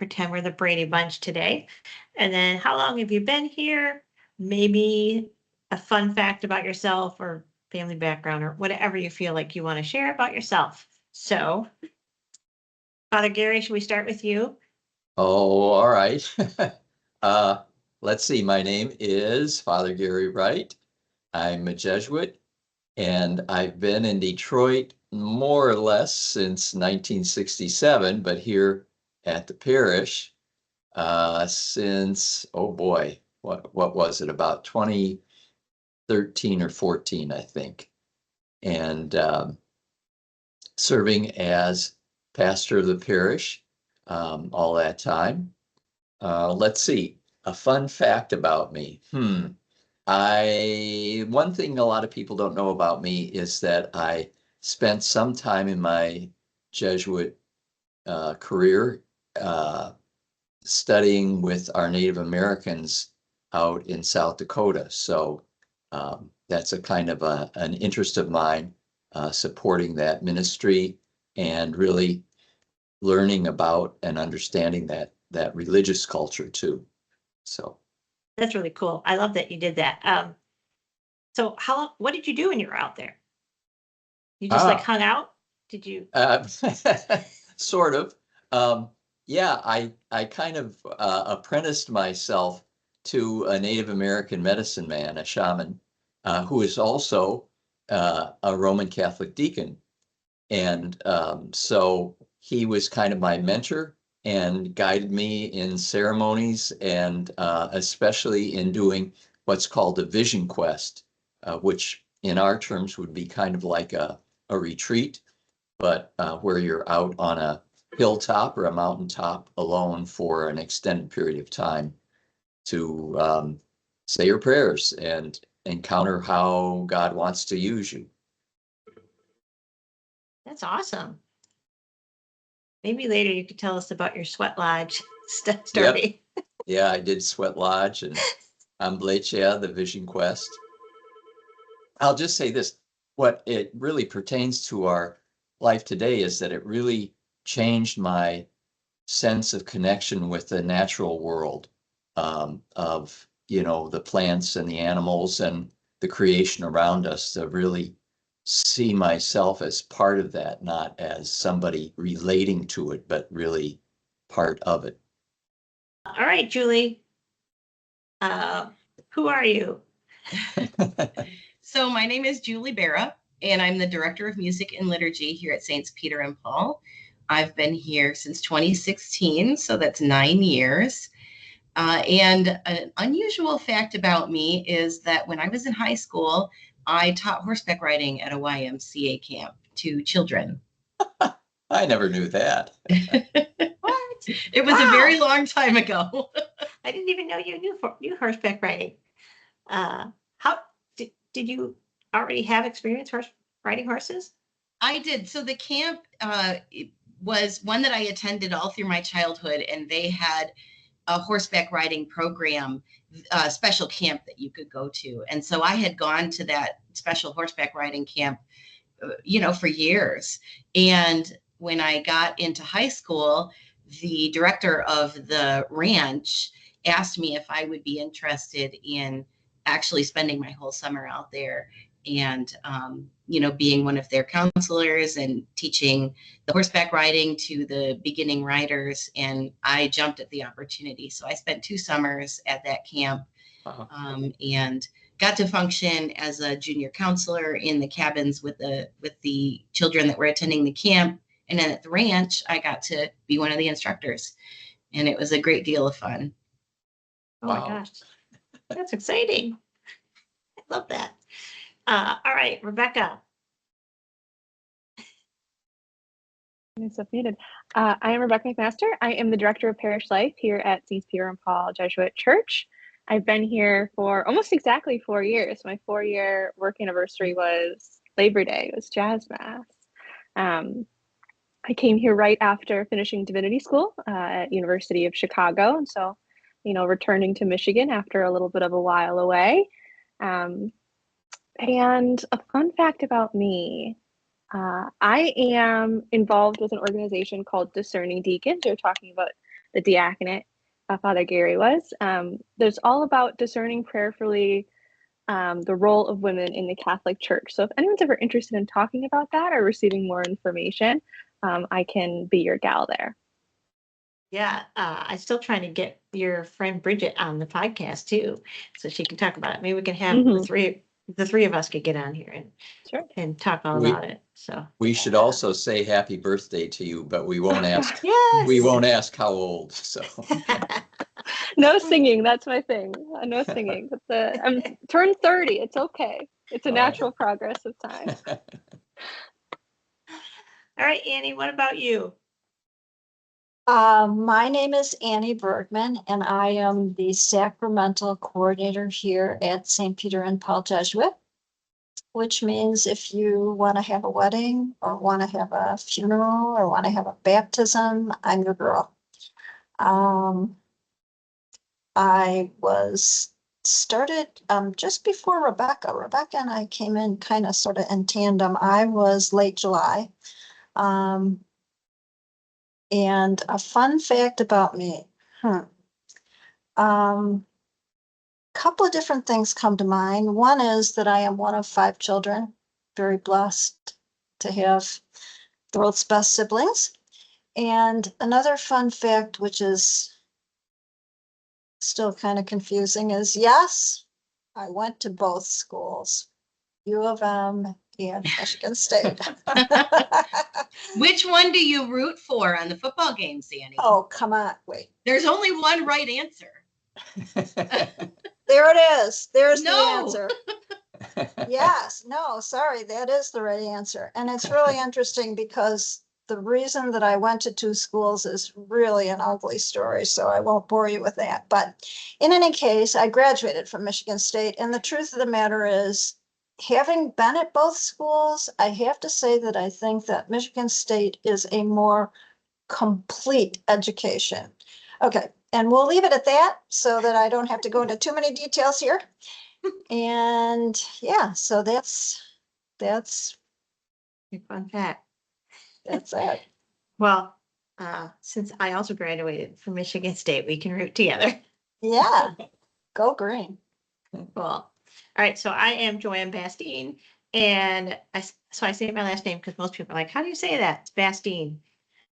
pretend we're the Brady Bunch today. And then how long have you been here? Maybe a fun fact about yourself or family background or whatever you feel like you want to share about yourself. So, Father Gary, should we start with you? Oh, all right. Let's see. My name is Father Gary Wright. I'm a Jesuit, and I've been in Detroit more or less since 1967, but here at the parish since, oh boy, what was it? About 2013 or 14, I think. And serving as pastor of the parish all that time. Let's see, a fun fact about me. One thing a lot of people don't know about me is that I spent some time in my Jesuit career studying with our Native Americans out in South Dakota. So that's a kind of an interest of mine, supporting that ministry and really learning about and understanding that religious culture too. So That's really cool. I love that you did that. So what did you do when you were out there? You just like hung out? Did you? Sort of. Yeah, I kind of apprenticed myself to a Native American medicine man, a shaman, who is also a Roman Catholic deacon. And so he was kind of my mentor and guided me in ceremonies and especially in doing what's called a vision quest, which in our terms would be kind of like a retreat, but where you're out on a hilltop or a mountaintop alone for an extended period of time to say your prayers and encounter how God wants to use you. That's awesome. Maybe later you could tell us about your sweat lodge story. Yep. Yeah, I did Sweat Lodge and Ambletia, the Vision Quest. I'll just say this, what it really pertains to our life today is that it really changed my sense of connection with the natural world, of, the plants and the animals and the creation around us, to really see myself as part of that, not as somebody relating to it, but really part of it. All right, Julie. Who are you? So my name is Julie Barra, and I'm the Director of Music and Liturgy here at Saints Peter and Paul. I've been here since 2016, so that's 9 years. And an unusual fact about me is that when I was in high school, I taught horseback riding at a YMCA camp to children. I never knew that. What? It was a very long time ago. I didn't even know you knew horseback riding. How did you already have experience riding horses? I did. So the camp was one that I attended all through my childhood, and they had a horseback riding program, a special camp that you could go to. And so I had gone to that special horseback riding camp, for years. And when I got into high school, the director of the ranch asked me if I would be interested in actually spending my whole summer out there and, being one of their counselors and teaching the horseback riding to the beginning riders. And I jumped at the opportunity. So I spent 2 summers at that camp, and got to function as a junior counselor in the cabins with the children that were attending the camp. And then at the ranch, I got to be one of the instructors, and it was a great deal of fun. Oh my gosh, that's exciting. I love that. All right, Rebecca. I am Rebecca McMaster. I am the Director of Parish Life here at St. Peter and Paul Jesuit Church. I've been here for almost exactly 4 years. My 4-year work anniversary was Labor Day. It was Jazz Mass. I came here right after finishing divinity school at University of Chicago. And so, returning to Michigan after a little bit of a while away. And a fun fact about me, I am involved with an organization called Discerning Deacons. You're talking about the diaconate, Father Gary was. There's all about discerning prayerfully the role of women in the Catholic Church. So if anyone's ever interested in talking about that or receiving more information, I can be your gal there. Yeah, I'm still trying to get your friend Bridget on the podcast too, so she can talk about it. Maybe we can have the three of us could get on here and talk all about it. So we should also say happy birthday to you, but we won't ask. yes, We won't ask how old. So no singing. That's my thing. No singing. I'm turned 30. It's okay. It's a natural progress of time. All right, Annie, what about you? My name is Annie Bergman, and I am the sacramental coordinator here at St. Peter and Paul Jesuit, which means if you want to have a wedding or want to have a funeral or want to have a baptism, I'm your girl. I was started just before Rebecca. Rebecca and I came in kind of sort of in tandem. I was late July. And a fun fact about me. Couple of different things come to mind. One is that I am one of 5 children, very blessed to have the world's best siblings. And another fun fact, which is still kind of confusing, is yes, I went to both schools, U of M and Michigan State. Which one do you root for on the football games, Annie? Oh, come on, wait. There's only one right answer. There it is. There's No. the answer. Yes, no, sorry, that is the right answer. And it's really interesting because the reason that I went to 2 schools is really an ugly story, so I won't bore you with that. But in any case, I graduated from Michigan State, and the truth of the matter is, having been at both schools, I have to say that I think that Michigan State is a more complete education. Okay, and we'll leave it at that so that I don't have to go into too many details here. And yeah, so that's Your fun fact. it. Well, since I also graduated from Michigan State, we can root together. Yeah, go green. Cool. All right, so I am Joanne Bastine, and I say my last name because most people are like, how do you say that? It's Bastine,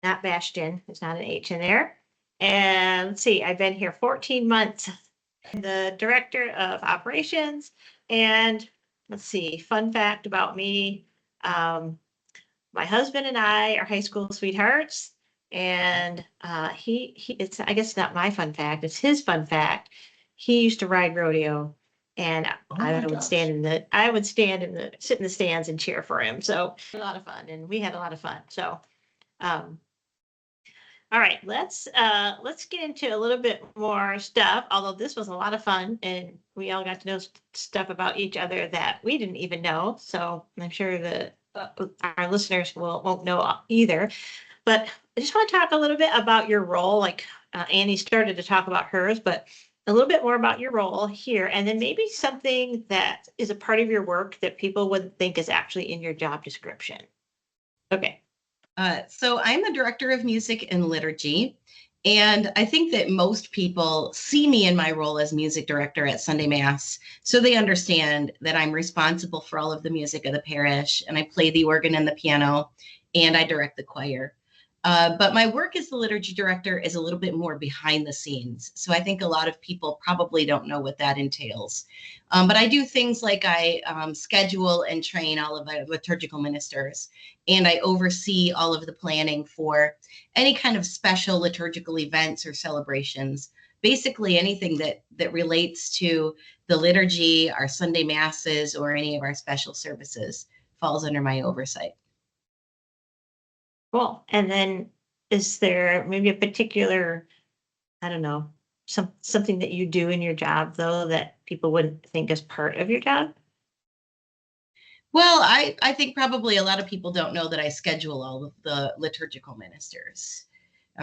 not Bastion. There's not an H in there. And let's see, I've been here 14 months. I'm the director of operations, and let's see, fun fact about me. My husband and I are high school sweethearts, and it's, I guess not my fun fact, it's his fun fact. He used to ride rodeo, and I would stand in the sit in the stands and cheer for him. So a lot of fun, and we had a lot of fun. So, all right, let's get into a little bit more stuff. Although this was a lot of fun, and we all got to know stuff about each other that we didn't even know. So I'm sure that our listeners won't know either. But I just want to talk a little bit about your role. Like Annie started to talk about hers, but a little bit more about your role here, and then maybe something that is a part of your work that people would think is actually in your job description. Okay. So I'm the director of music and liturgy, and I think that most people see me in my role as music director at Sunday Mass, so they understand that I'm responsible for all of the music of the parish, and I play the organ and the piano, and I direct the choir. But my work as the liturgy director is a little bit more behind the scenes. So I think a lot of people probably don't know what that entails. But I do things like I schedule and train all of our liturgical ministers, and I oversee all of the planning for any kind of special liturgical events or celebrations. Basically anything that relates to the liturgy, our Sunday masses, or any of our special services falls under my oversight. Cool. And then is there maybe a particular, I don't know, something that you do in your job though that people wouldn't think is part of your job? Well, I think probably a lot of people don't know that I schedule all of the liturgical ministers.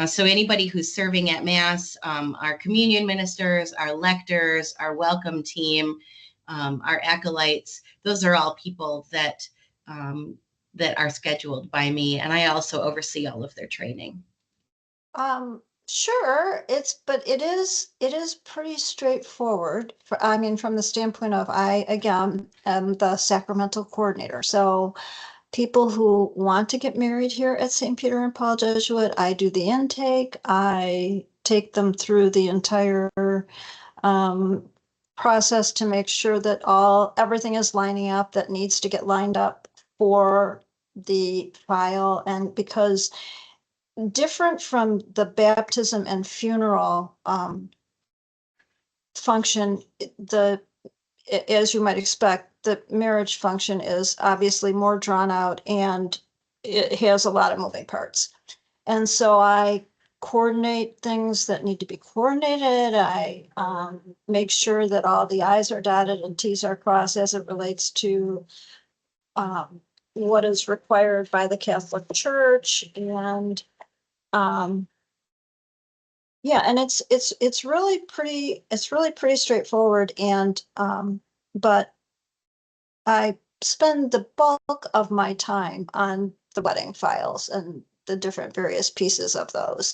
So anybody who's serving at Mass, our communion ministers, our lectors, our welcome team, our acolytes, those are all people that that are scheduled by me, and I also oversee all of their training. Sure, but it is pretty straightforward. I mean, from the standpoint of I, again, am the sacramental coordinator. So people who want to get married here at St. Peter and Paul Jesuit, I do the intake. I take them through the entire um, process to make sure that everything is lining up that needs to get lined up for the file. And because different from the baptism and funeral function, as you might expect, the marriage function is obviously more drawn out and it has a lot of moving parts. And so I coordinate things that need to be coordinated. I make sure that all the I's are dotted and T's are crossed as it relates to what is required by the Catholic Church. And yeah, and it's really pretty straightforward. And but I spend the bulk of my time on the wedding files and the different various pieces of those,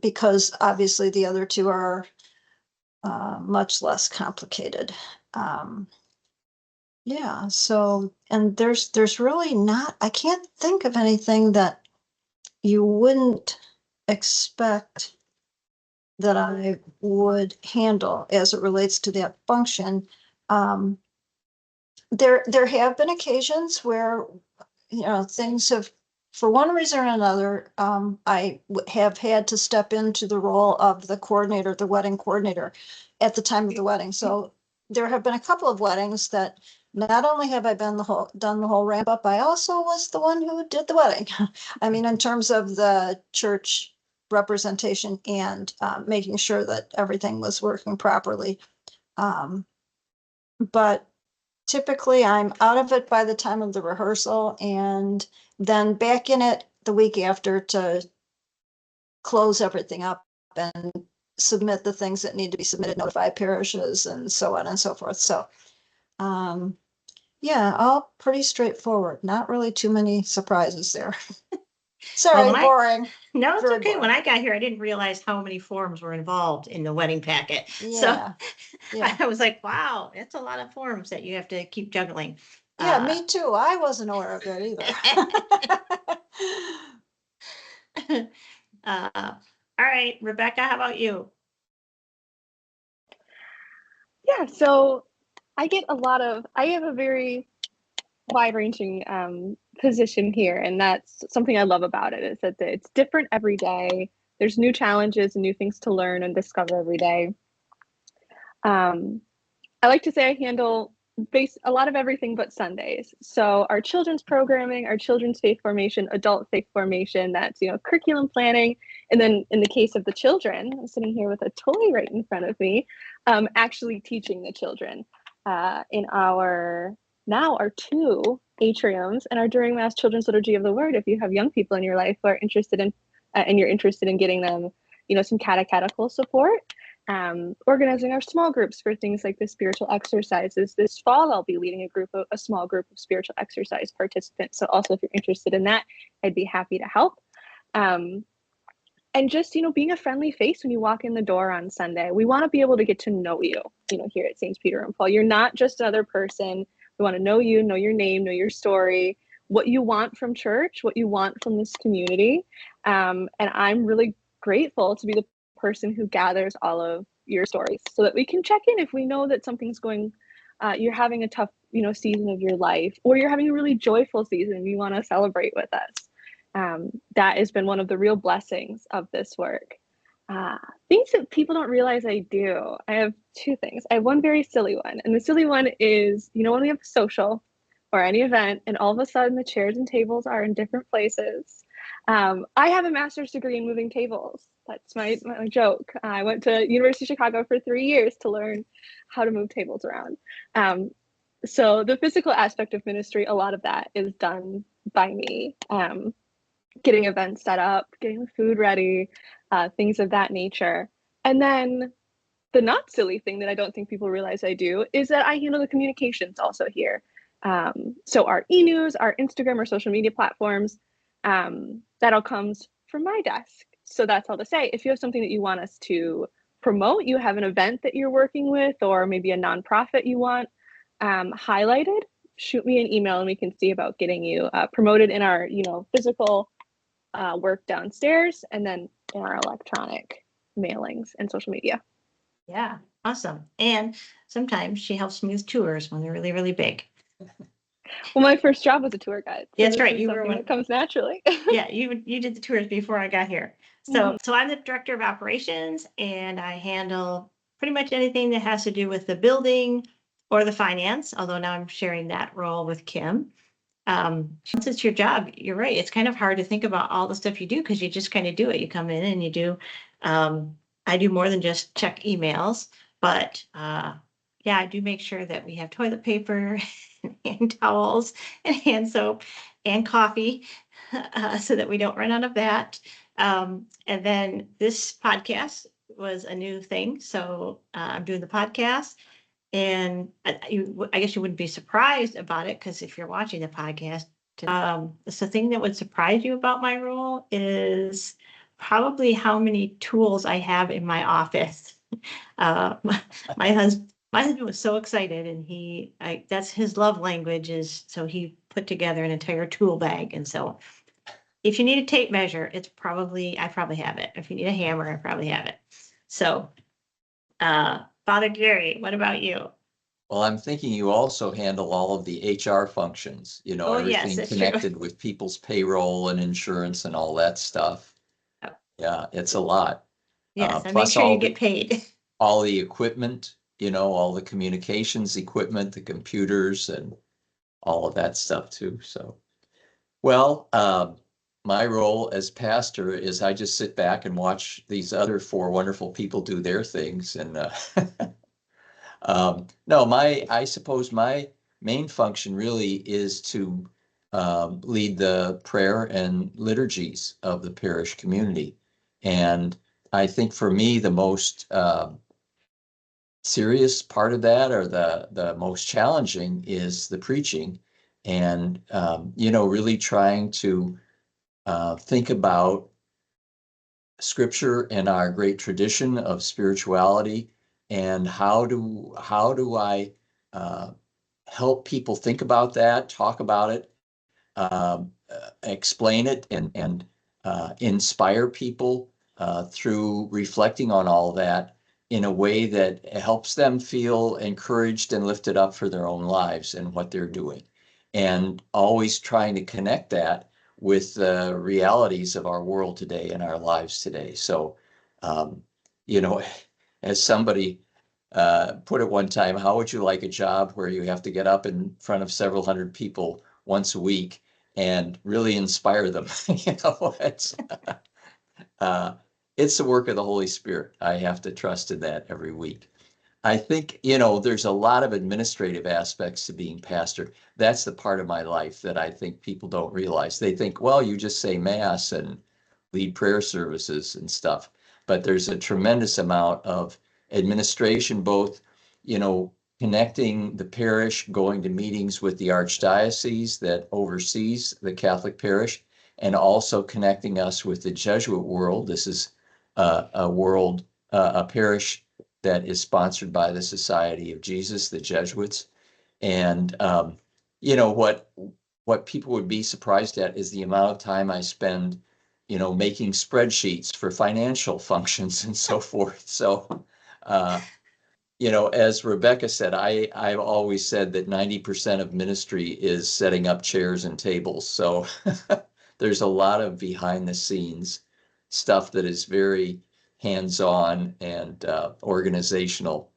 because obviously the other two are much less complicated. Um, yeah, so, and there's really not, I can't think of anything that you wouldn't expect that I would handle as it relates to that function. Um, there have been occasions where, things have, for one reason or another, have had to step into the role of the coordinator, the wedding coordinator at the time of the wedding. So there have been a couple of weddings that not only have I done the whole ramp up, I also was the one who did the wedding. I mean, in terms of the church representation and making sure that everything was working properly. But typically I'm out of it by the time of the rehearsal and then back in it the week after to close everything up and submit the things that need to be submitted, notify parishes and so on and so forth. So, yeah, all pretty straightforward. Not really too many surprises there. Sorry, Well, boring. no, it's Very okay. When boring. I got here, I didn't realize how many forms were involved in the wedding packet. So Yeah, yeah. I was like, wow, that's a lot of forms that you have to keep juggling. Yeah, me too. I wasn't aware of that either. All right, Rebecca, how about you? Yeah, so I have a very wide-ranging position here, and that's something I love about it, is that it's different every day. There's new challenges and new things to learn and discover every day. I like to say I handle a lot of everything but Sundays. So our children's programming, our children's faith formation, adult faith formation, that's, curriculum planning. And then in the case of the children, I'm sitting here with a toy right in front of me, actually teaching the children in our 2 atriums and our during Mass Children's Liturgy of the Word. If you have young people in your life who are interested in, and you're interested in getting them, some catechetical support, organizing our small groups for things like the spiritual exercises. This fall, I'll be leading a small group of spiritual exercise participants. So also if you're interested in that, I'd be happy to help. And just, being a friendly face when you walk in the door on Sunday. We want to be able to get to know you, here at St. Peter and Paul. You're not just another person. We want to know you, know your name, know your story, what you want from church, what you want from this community. And I'm really grateful to be the person who gathers all of your stories so that we can check in if we know that something's going, you're having a tough, season of your life, or you're having a really joyful season and you want to celebrate with us. That has been one of the real blessings of this work. Things that people don't realize I do. I have 2 things. I have one very silly one, and the silly one is, when we have a social or any event and all of a sudden the chairs and tables are in different places. I have a master's degree in moving tables. That's my joke. I went to University of Chicago for 3 years to learn how to move tables around. So the physical aspect of ministry, a lot of that is done by me. Getting events set up, getting the food ready, things of that nature. And then the not silly thing that I don't think people realize I do is that I handle the communications also here. So our e-news, our Instagram, our social media platforms, that all comes from my desk. So that's all to say, if you have something that you want us to promote, you have an event that you're working with, or maybe a nonprofit you want highlighted, shoot me an email and we can see about getting you promoted in our, physical work downstairs, and then in our electronic mailings and social media. Yeah, awesome. And sometimes she helps me with tours when they're really, really big. Well, my first job was a tour guide. So That's right. You were something one. that comes naturally. Yeah, you did the tours before I got here. So I'm the director of operations, and I handle pretty much anything that has to do with the building or the finance, although now I'm sharing that role with Kim. Once it's your job, you're right. It's kind of hard to think about all the stuff you do because you just kind of do it. You come in and you do. I do more than just check emails, but yeah, I do make sure that we have toilet paper and hand towels and hand soap and coffee so that we don't run out of that. And then this podcast was a new thing. So I'm doing the podcast. And I guess you wouldn't be surprised about it because if you're watching the podcast, the thing that would surprise you about my role is probably how many tools I have in my office. My husband was so excited, and that's his love language is, so he put together an entire tool bag. And so if you need a tape measure, I probably have it. If you need a hammer, I probably have it. So, Father Gary, what about you? Well, I'm thinking you also handle all of the HR functions, Oh, yes, everything that's true. connected with people's payroll and insurance and all that stuff. Oh. Yeah, it's a lot. Yes, I make Plus sure you all get paid. all the equipment, all the communications equipment, the computers and all of that stuff too. So, well, my role as pastor is I just sit back and watch these other four wonderful people do their things. And no, I suppose my main function really is to lead the prayer and liturgies of the parish community. And I think for me, the most serious part of that, or the most challenging, is the preaching, and really trying to think about scripture and our great tradition of spirituality, and how do I help people think about that, talk about it, explain it, and inspire people through reflecting on all that in a way that helps them feel encouraged and lifted up for their own lives and what they're doing. And always trying to connect that with the realities of our world today and our lives today. So, you know, as somebody put it one time, how would you like a job where you have to get up in front of several hundred people once a week and really inspire them? It's the work of the Holy Spirit. I have to trust in that every week. I think, there's a lot of administrative aspects to being pastor. That's the part of my life that I think people don't realize. They think, well, you just say mass and lead prayer services and stuff. But there's a tremendous amount of administration, both, connecting the parish, going to meetings with the archdiocese that oversees the Catholic parish, and also connecting us with the Jesuit world. This is a parish that is sponsored by the Society of Jesus, the Jesuits. And what people would be surprised at is the amount of time I spend, making spreadsheets for financial functions and so forth. So, as Rebecca said, I've always said that 90% of ministry is setting up chairs and tables. So there's a lot of behind the scenes stuff that is very hands-on and organizational.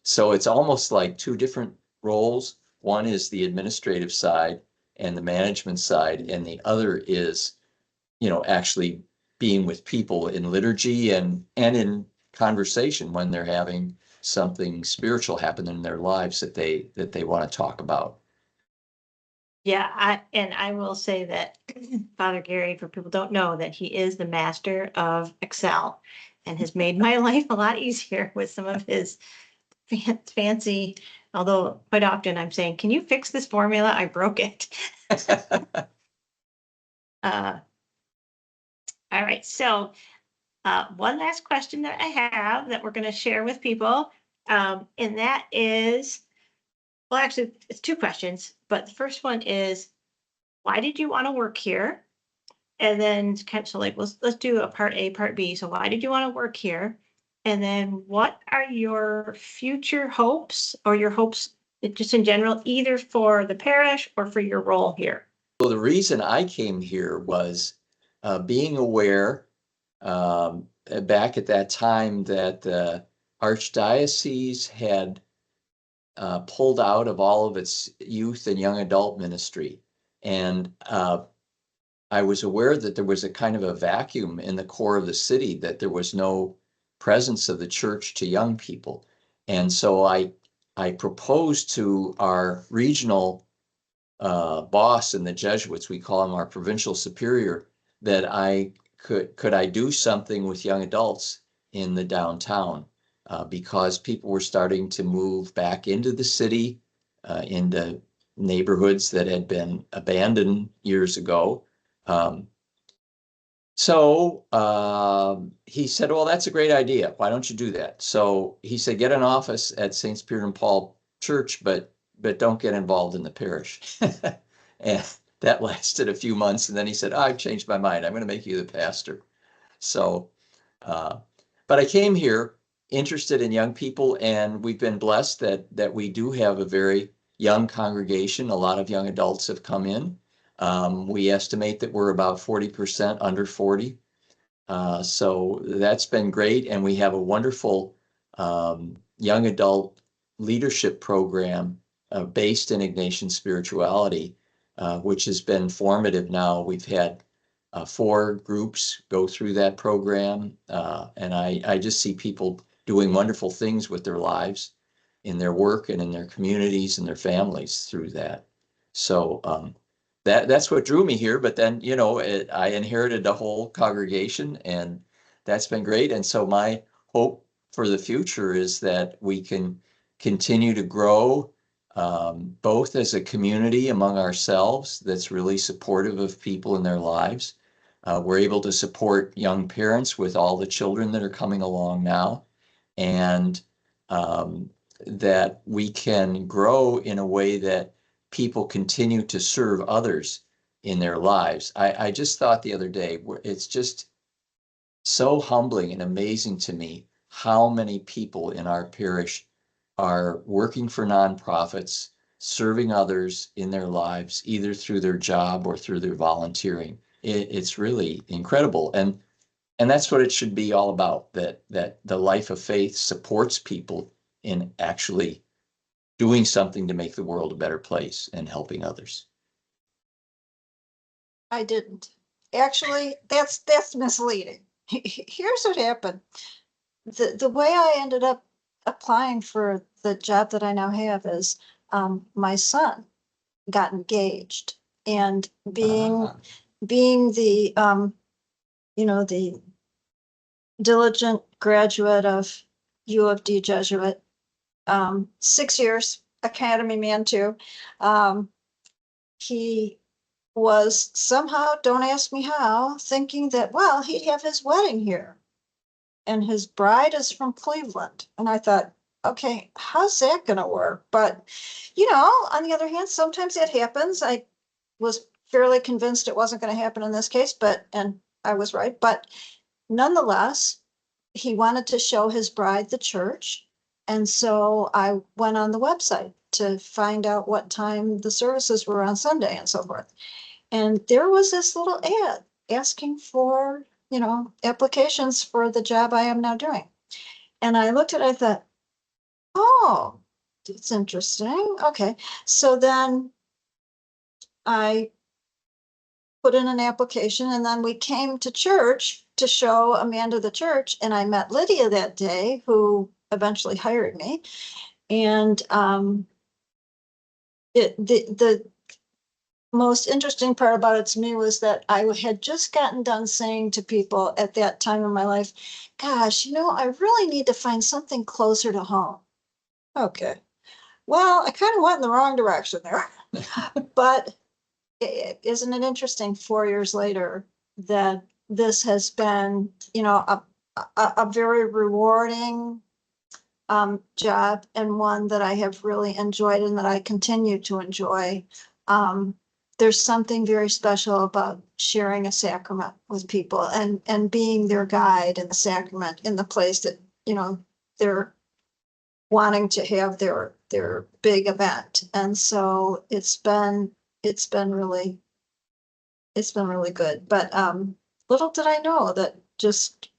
So it's almost like two different roles. One is the administrative side and the management side, and the other is, actually being with people in liturgy and in conversation when they're having something spiritual happen in their lives that they want to talk about. Yeah, I will say that Father Gary, for people who don't know, that he is the master of Excel and has made my life a lot easier with some of his fancy, although quite often I'm saying, can you fix this formula? I broke it. All right. right. So one last question that I have that we're going to share with people. And that is, well, actually, it's two questions. But the first one is, why did you want to work here? And then so like, let's do a part A, part B. So why did you want to work here? And then what are your future hopes or your hopes just in general, either for the parish or for your role here? Well, the reason I came here was being aware back at that time that the Archdiocese had pulled out of all of its youth and young adult ministry. And I was aware that there was a kind of a vacuum in the core of the city, that there was no presence of the church to young people. And so I proposed to our regional boss in the Jesuits, we call him our provincial superior, that I could I do something with young adults in the downtown, because people were starting to move back into the city, into neighborhoods that had been abandoned years ago. He said, well, that's a great idea. Why don't you do that? So he said, get an office at St. Peter and Paul Church, but don't get involved in the parish. And that lasted a few months. And then he said, oh, I've changed my mind. I'm going to make you the pastor. So, but I came here interested in young people, and we've been blessed that we do have a very young congregation. A lot of young adults have come in. We estimate that we're about 40% under 40. So that's been great. And we have a wonderful young adult leadership program based in Ignatian spirituality, which has been formative now. We've had 4 groups go through that program. And I just see people doing wonderful things with their lives, in their work and in their communities and their families through that. So that's what drew me here. But then, I inherited the whole congregation, and that's been great. And so my hope for the future is that we can continue to grow, both as a community among ourselves that's really supportive of people in their lives. We're able to support young parents with all the children that are coming along now, and that we can grow in a way that people continue to serve others in their lives. I just thought the other day, it's just so humbling and amazing to me how many people in our parish are working for nonprofits, serving others in their lives, either through their job or through their volunteering. It's really incredible. And that's what it should be all about, that the life of faith supports people in actually doing something to make the world a better place and helping others. I didn't. Actually, that's misleading. Here's what happened. The way I ended up applying for the job that I now have is my son got engaged, and being the the diligent graduate of U of D Jesuit, 6 years academy man too, he was somehow, don't ask me how, thinking that, well, he'd have his wedding here. And his bride is from Cleveland. And I thought, okay, how's that going to work? But, on the other hand, sometimes it happens. I was fairly convinced it wasn't going to happen in this case, and I was right. But nonetheless, he wanted to show his bride the church. And so I went on the website to find out what time the services were on Sunday and so forth. And there was this little ad asking for, applications for the job I am now doing. And I looked at it, I thought, oh, that's interesting. Okay. So then I put in an application, and then we came to church to show Amanda the church. And I met Lydia that day, who eventually hired me. And the most interesting part about it to me was that I had just gotten done saying to people at that time in my life, gosh, I really need to find something closer to home. Okay. Well, I kind of went in the wrong direction there. But isn't it interesting, 4 years later, that this has been, a very rewarding job, and one that I have really enjoyed and that I continue to enjoy. There's something very special about sharing a sacrament with people and being their guide in the sacrament in the place that, they're wanting to have their big event. And so it's been really good. But little did I know that just,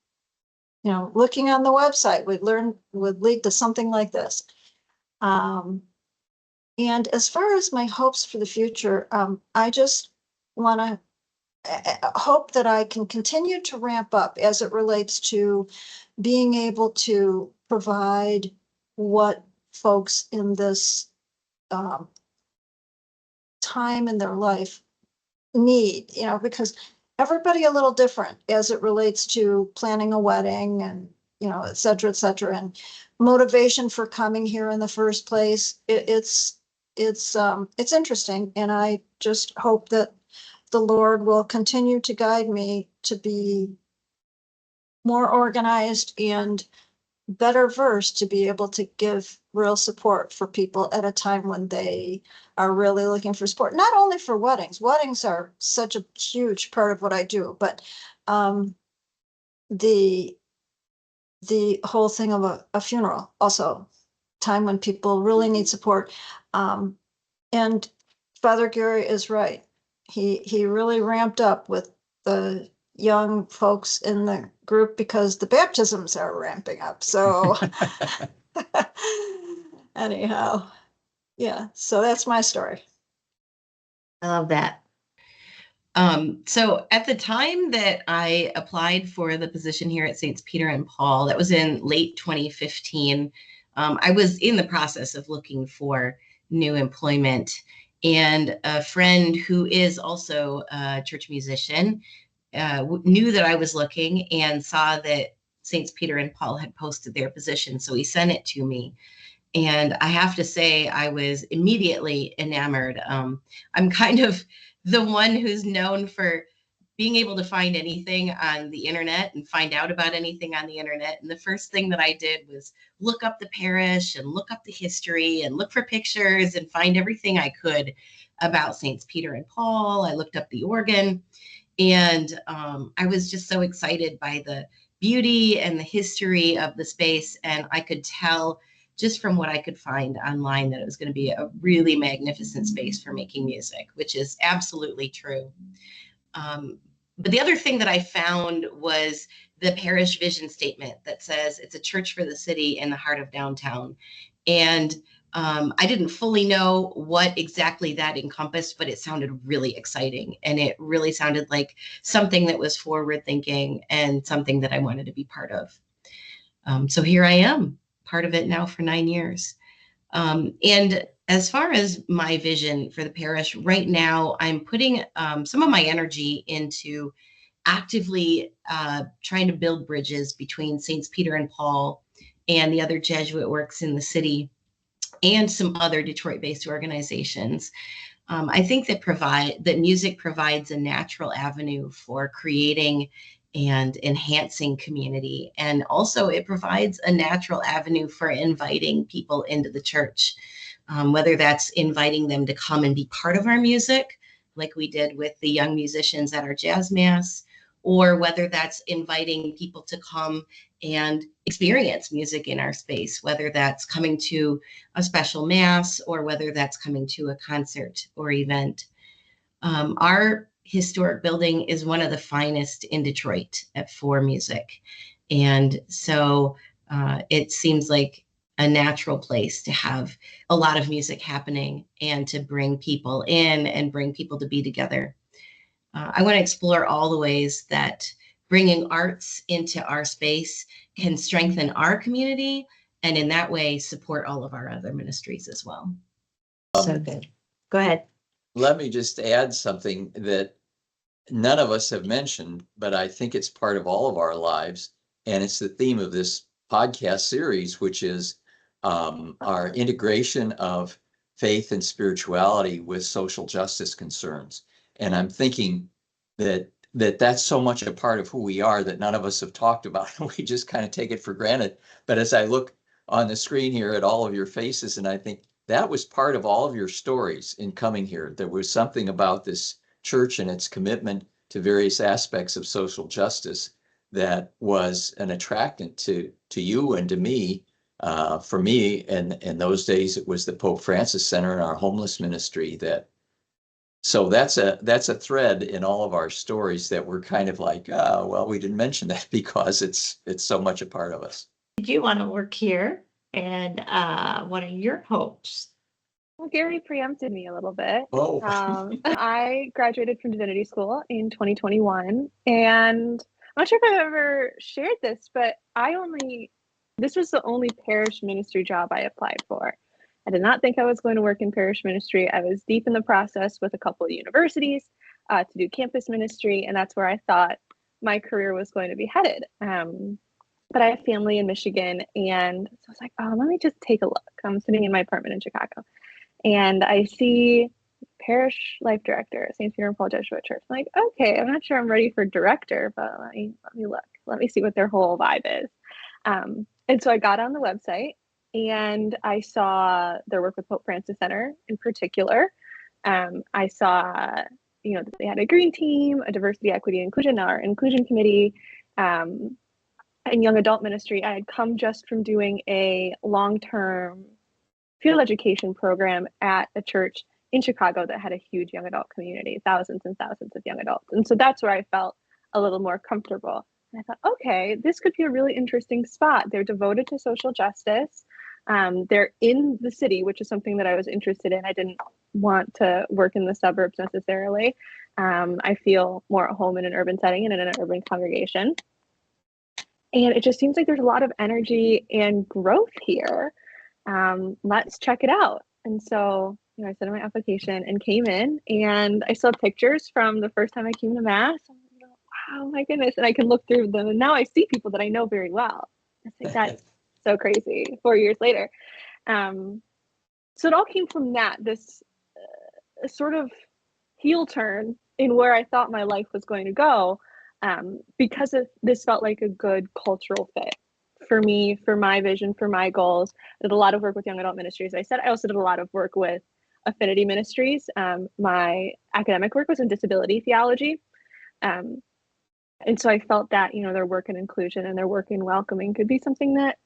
looking on the website would lead to something like this. And as far as my hopes for the future, I just want to hope that I can continue to ramp up as it relates to being able to provide what folks in this time in their life need, because everybody a little different as it relates to planning a wedding and, et cetera, et cetera. And motivation for coming here in the first place. It's interesting. And I just hope that the Lord will continue to guide me to be more organized and better versed to be able to give real support for people at a time when they are really looking for support. Not only for weddings. Weddings are such a huge part of what I do, but the whole thing of a funeral also, time when people really need support. And Father Gary is right. He really ramped up with the young folks in the group because the baptisms are ramping up. So anyhow, yeah, so that's my story. I love that. So at the time that I applied for the position here at St. Peter and Paul, that was in late 2015, I was in the process of looking for new employment. And a friend who is also a church musician knew that I was looking and saw that St. Peter and Paul had posted their position. So he sent it to me. And I have to say, I was immediately enamored. I'm kind of the one who's known for being able to find anything on the internet and find out about anything on the internet. And the first thing that I did was look up the parish and look up the history and look for pictures and find everything I could about St. Peter and Paul. I looked up the organ, and I was just so excited by the beauty and the history of the space. And I could tell just from what I could find online that it was going to be a really magnificent space for making music, which is absolutely true. But the other thing that I found was the parish vision statement that says it's a church for the city in the heart of downtown. And I didn't fully know what exactly that encompassed, but it sounded really exciting. And it really sounded like something that was forward thinking and something that I wanted to be part of. So here I am, part of it now for 9 years. And as far as my vision for the parish, right now, I'm putting some of my energy into actively trying to build bridges between St. Peter and Paul and the other Jesuit works in the city and some other Detroit-based organizations. I think that music provides a natural avenue for creating and enhancing community. And also it provides a natural avenue for inviting people into the church, whether that's inviting them to come and be part of our music, like we did with the young musicians at our jazz mass, or whether that's inviting people to come and experience music in our space, whether that's coming to a special mass or whether that's coming to a concert or event. Our historic building is one of the finest in Detroit for music. And so it seems like a natural place to have a lot of music happening and to bring people in and bring people to be together. I want to explore all the ways that bringing arts into our space can strengthen our community and in that way support all of our other ministries as well. So good. Go ahead. Let me just add something that none of us have mentioned, but I think it's part of all of our lives. And it's the theme of this podcast series, which is our integration of faith and spirituality with social justice concerns. And I'm thinking that that's so much a part of who we are that none of us have talked about. We just kind of take it for granted. But as I look on the screen here at all of your faces, and I think that was part of all of your stories in coming here. There was something about this church and its commitment to various aspects of social justice that was an attractant to you and to me. For me, and in those days, it was the Pope Francis Center and our homeless ministry that. So that's a thread in all of our stories that we're kind of like, well, we didn't mention that because it's so much a part of us. Did you want to work here? And what are your hopes? Well, Gary preempted me a little bit. Oh, I graduated from divinity school in 2021, and I'm not sure if I've ever shared this, but this was the only parish ministry job I applied for. I did not think I was going to work in parish ministry. I was deep in the process with a couple of universities to do campus ministry, and that's where I thought my career was going to be headed. But I have family in Michigan, and so I was like, oh, let me just take a look. I'm sitting in my apartment in Chicago, and I see parish life director, St. Peter and Paul Jesuit Church. I'm like, okay, I'm not sure I'm ready for director, but let me look. Let me see what their whole vibe is. And so I got on the website and I saw their work with Pope Francis Center in particular. I saw, that they had a green team, a diversity, equity, inclusion, our inclusion committee, and young adult ministry. I had come just from doing a long-term field education program at a church in Chicago that had a huge young adult community, thousands and thousands of young adults. And so that's where I felt a little more comfortable. And I thought, okay, this could be a really interesting spot. They're devoted to social justice. They're in the city, which is something that I was interested in. I didn't want to work in the suburbs necessarily. I feel more at home in an urban setting and in an urban congregation. And it just seems like there's a lot of energy and growth here. Let's check it out. And so, I sent in my application and came in, and I saw pictures from the first time I came to Mass. Oh my goodness. And I can look through them. And now I see people that I know very well. It's like, that's so crazy 4 years later. So it all came from this sort of heel turn in where I thought my life was going to go, because this felt like a good cultural fit for me, for my vision, for my goals. I did a lot of work with young adult ministries. I said I also did a lot of work with affinity ministries. My academic work was in disability theology. And so I felt that, their work in inclusion and their work in welcoming could be something that,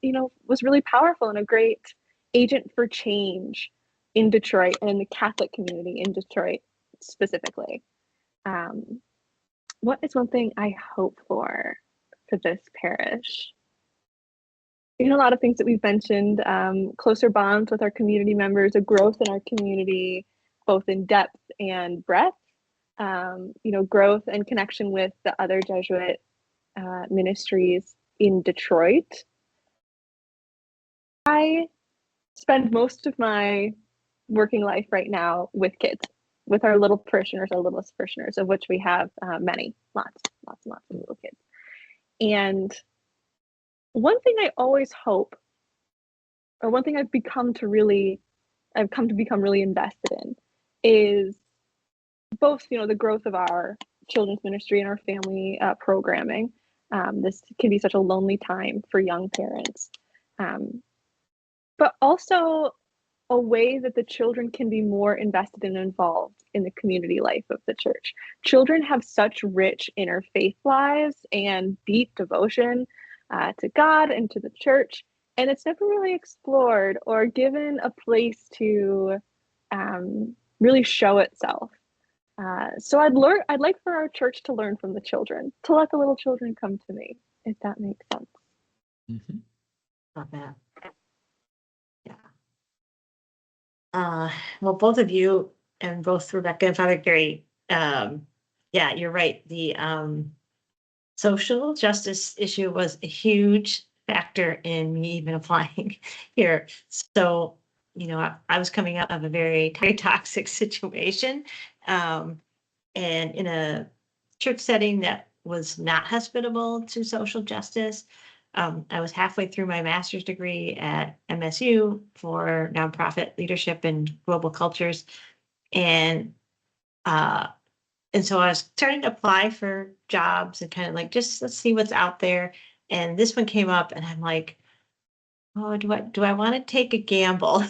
was really powerful and a great agent for change in Detroit and in the Catholic community in Detroit specifically. What is one thing I hope for this parish? A lot of things that we've mentioned, closer bonds with our community members, a growth in our community, both in depth and breadth. Growth and connection with the other Jesuit ministries in Detroit. I spend most of my working life right now with kids, with our little parishioners, our littlest parishioners, of which we have many, lots of little kids. And one thing I always hope, or one thing I've come to become really invested in, is both, the growth of our children's ministry and our family programming. This can be such a lonely time for young parents, but also a way that the children can be more invested and involved in the community life of the church. Children have such rich interfaith lives and deep devotion to God and to the church, and it's never really explored or given a place to really show itself. So I'd like for our church to learn from the children, to let the little children come to me, if that makes sense. Mm-hmm. Love that. Yeah. Well, both of you and both Rebecca and Father Gary, you're right. The social justice issue was a huge factor in me even applying here. So, I was coming out of a very, very toxic situation. And in a church setting that was not hospitable to social justice. I was halfway through my master's degree at MSU for nonprofit leadership and global cultures. And and so I was starting to apply for jobs and kind of like, just let's see what's out there. And this one came up and I'm like, oh, do I want to take a gamble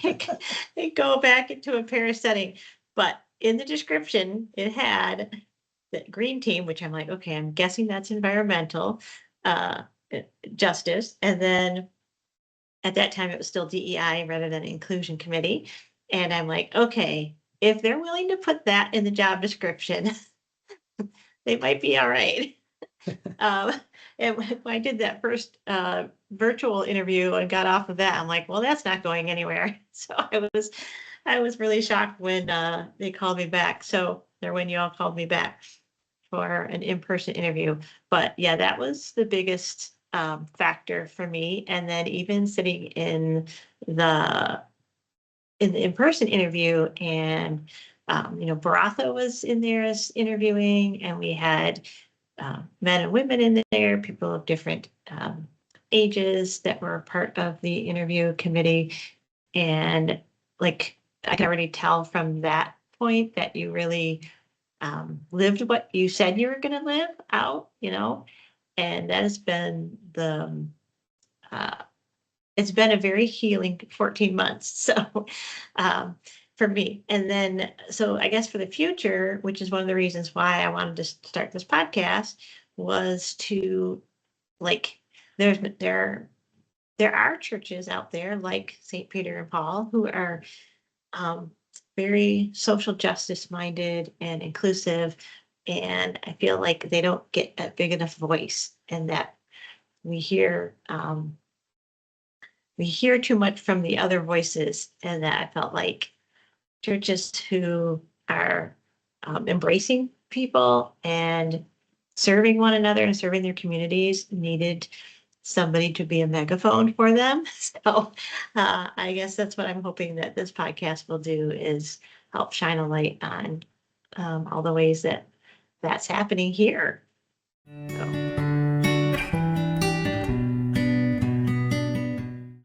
and go back into a parish setting? But in the description, it had the green team, which I'm like, okay, I'm guessing that's environmental uh, justice. And then at that time, it was still DEI rather than inclusion committee. And I'm like, okay, if they're willing to put that in the job description, they might be all right. And when I did that first virtual interview and got off of that, I'm like, well, that's not going anywhere. So I was really shocked when they called me back. So, or when you all called me back for an in-person interview. But yeah, that was the biggest factor for me. And then even sitting the in-person interview, and Baratha was in there as interviewing, and we had men and women in there, people of different ages that were part of the interview committee. And like, I can already tell from that point that you really lived what you said you were going to live out, and that has been it's been a very healing 14 months. So for me, and then, so I guess for the future, which is one of the reasons why I wanted to start this podcast, was to like, there are churches out there like St. Peter and Paul who are very social justice minded and inclusive. And I feel like they don't get a big enough voice, and that we hear too much from the other voices. And that I felt like churches who are embracing people and serving one another and serving their communities needed somebody to be a megaphone for them. So I guess that's what I'm hoping that this podcast will do, is help shine a light on all the ways that that's happening here. So.